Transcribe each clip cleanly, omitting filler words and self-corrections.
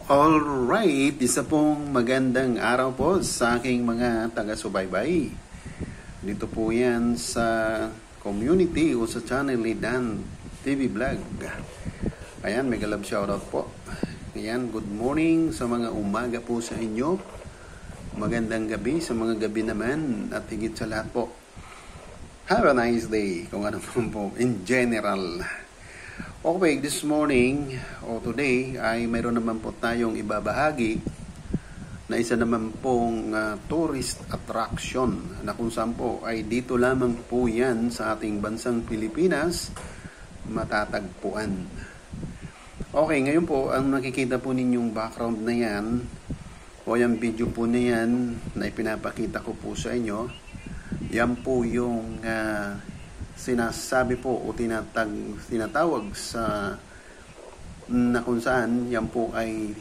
Alright, isa pong magandang araw po sa aking mga taga-subaybay. Dito po yan sa community o sa channel ni Dan TV Vlog. Ayan, mega love shoutout po. Ayan, good morning sa mga umaga po sa inyo. Magandang gabi sa mga gabi naman at higit sa lahat po. Have a nice day kung ano po in general. Okay, this morning o today ay mayroon naman po tayong ibabahagi na isa naman pong tourist attraction na kung saan po ay dito lamang po yan sa ating bansang Pilipinas matatagpuan. Okay, ngayon po ang nakikita po ninyong background na yan o yung video po na yan na ipinapakita ko po sa inyo, yan po yung sinasabi po o tinatawag sa na kung saan yan po ay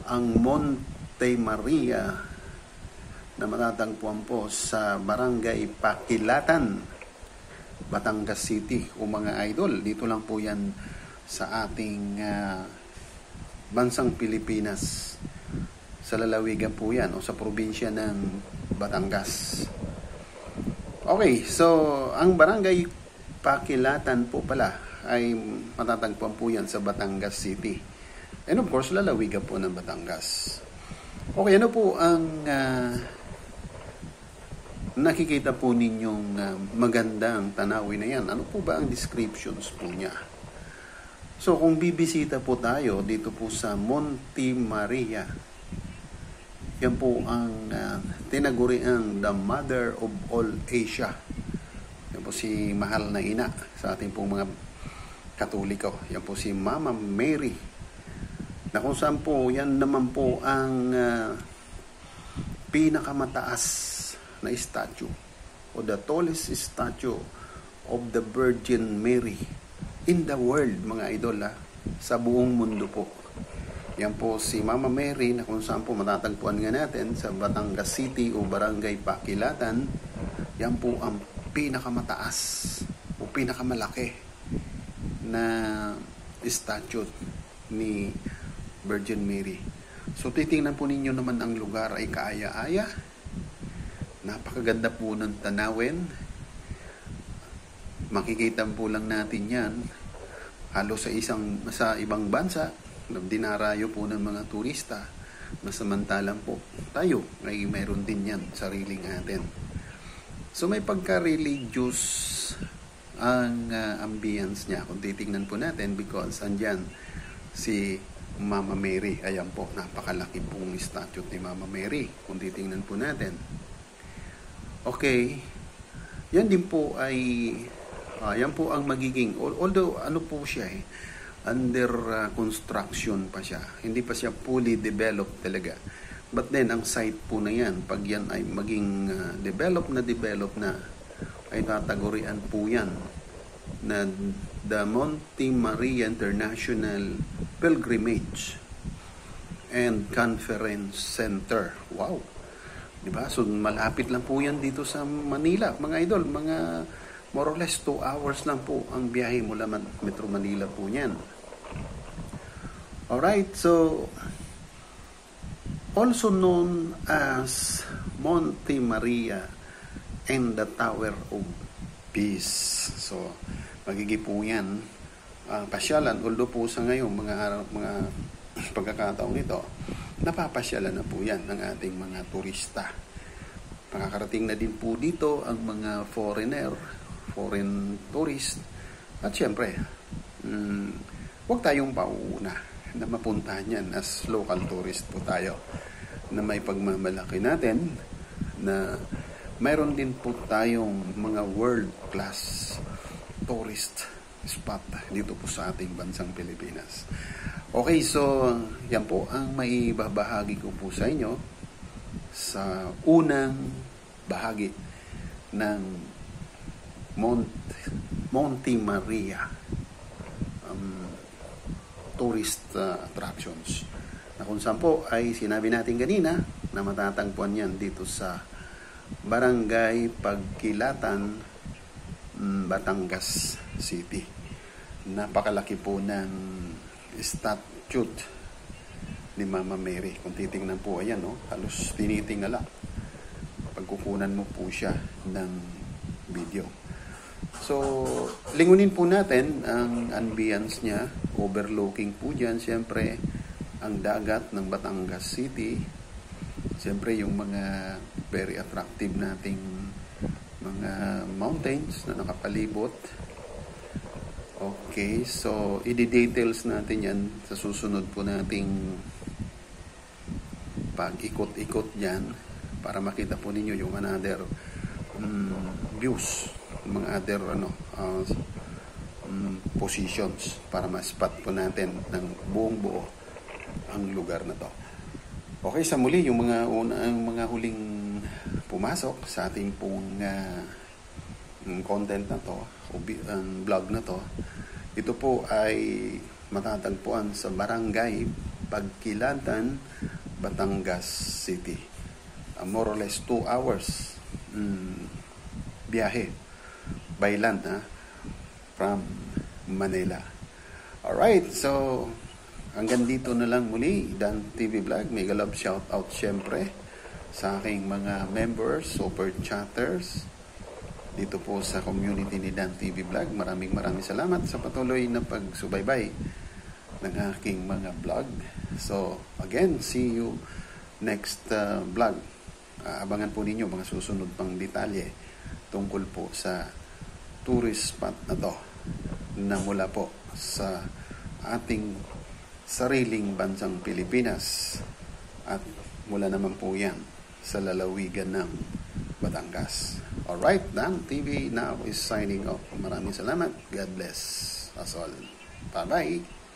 ang Monte Maria na matatagpuan po sa Barangay Pakilatan, Batangas City o mga idol. Dito lang po yan sa ating bansang Pilipinas, sa lalawigan po yan o sa probinsya ng Batangas. Okay, so ang Barangay Pakilatan po pala ay matatagpuan po yan sa Batangas City. And of course, lalawigan po ng Batangas. Okay, ano po ang nakikita po ninyong magandang tanawin na yan? Ano po ba ang descriptions po niya? So kung bibisita po tayo dito po sa Monte Maria, yan po ang tinaguriang the Mother of all Asia. Yan po si mahal na ina sa ating pong mga Katoliko. Yan po si Mama Mary. Na kung saan po, yan naman po ang pinakamataas na statue o the tallest statue of the Virgin Mary in the world, mga idol, sa buong mundo po. Yan po si Mama Mary na kung saan po matatagpuan nga natin sa Batangas City o Barangay Pakilatan. Yan po ang pinakamataas o pinakamalaki na statue ni Virgin Mary. So titingnan po ninyo naman ang lugar ay kaaya-aya. Napakaganda po ng tanawin. Makikita po lang natin yan halos sa ibang bansa na dinarayo po ng mga turista, masamantalang po tayo ay mayroon din yan sariling atin. So may pagka-religious ang ambience niya kung titingnan po natin because andyan si Mama Mary. Ayan po, napakalaki pong statue ni Mama Mary kung titingnan po natin. Okay, yan din po ay yan po ang magiging, although ano po siya under construction pa siya. Hindi pa siya fully developed talaga. But then, ang site po na yan, pag yan ay maging develop na, ay tatagurian po yan na the Monte Maria International Pilgrimage and Conference Center. Wow! Diba? So, malapit lang po yan dito sa Manila. Mga idol, mga more or less 2 hours lang po ang biyahe mula Metro Manila po yan. Alright, so also known as Monte Maria and the Tower of Peace. So, magiging po yan pasyalan, although po sa ngayon mga pagkakataong ito, napapasyalan na po yan ng ating mga turista. Makakarating na din po dito ang mga foreign tourist, at syempre, huwag tayong pauuna na mapuntahan yan as local tourist po tayo, na may pagmamalaki natin na mayroon din po tayong mga world class tourist spot dito po sa ating bansang Pilipinas. Okay, so yan po ang may babahagi ko po sa inyo sa unang bahagi ng Monte Maria tourist attractions, na kung saan po ay sinabi natin kanina na matatagpuan yan dito sa Barangay Pakilatan, Batangas City. Napakalaki po ng statute ni Mama Mary. Kung titingnan po, ayan, no? Halos tinitingala. Pagkukunan mo po siya ng video. So, lingunin po natin ang ambience niya. Overlooking po dyan, siyempre, ang dagat ng Batangas City. Siyempre, yung mga very attractive nating mga mountains na nakapalibot. Okay, so i-details natin yan sa susunod po nating pag-ikot-ikot dyan para makita po ninyo yung another views, mga other positions para ma-spot po natin ng buong buo ang lugar na to. Okay, sa muli yung mga huling pumasok sa ating pong content na to o vlog na to, ito po ay matatagpuan sa Barangay Pagkilatan, Batangas City. More or less 2 hours biyahe by land from Manila. Alright, so hanggang dito na lang muli, Dan TV Vlog. Mega love shout out syempre sa aking mga members, super chatters dito po sa community ni Dan TV Vlog. Maraming salamat sa patuloy na pagsubaybay ng aking mga vlog. So again, see you next vlog. Abangan po ninyo mga susunod pang detalye tungkol po sa tourist spot na to na mula po sa ating sariling bansang Pilipinas at mula naman po yan sa lalawigan ng Batangas. Alright, Dan TV now is signing off. Maraming salamat. God bless us all. Bye-bye.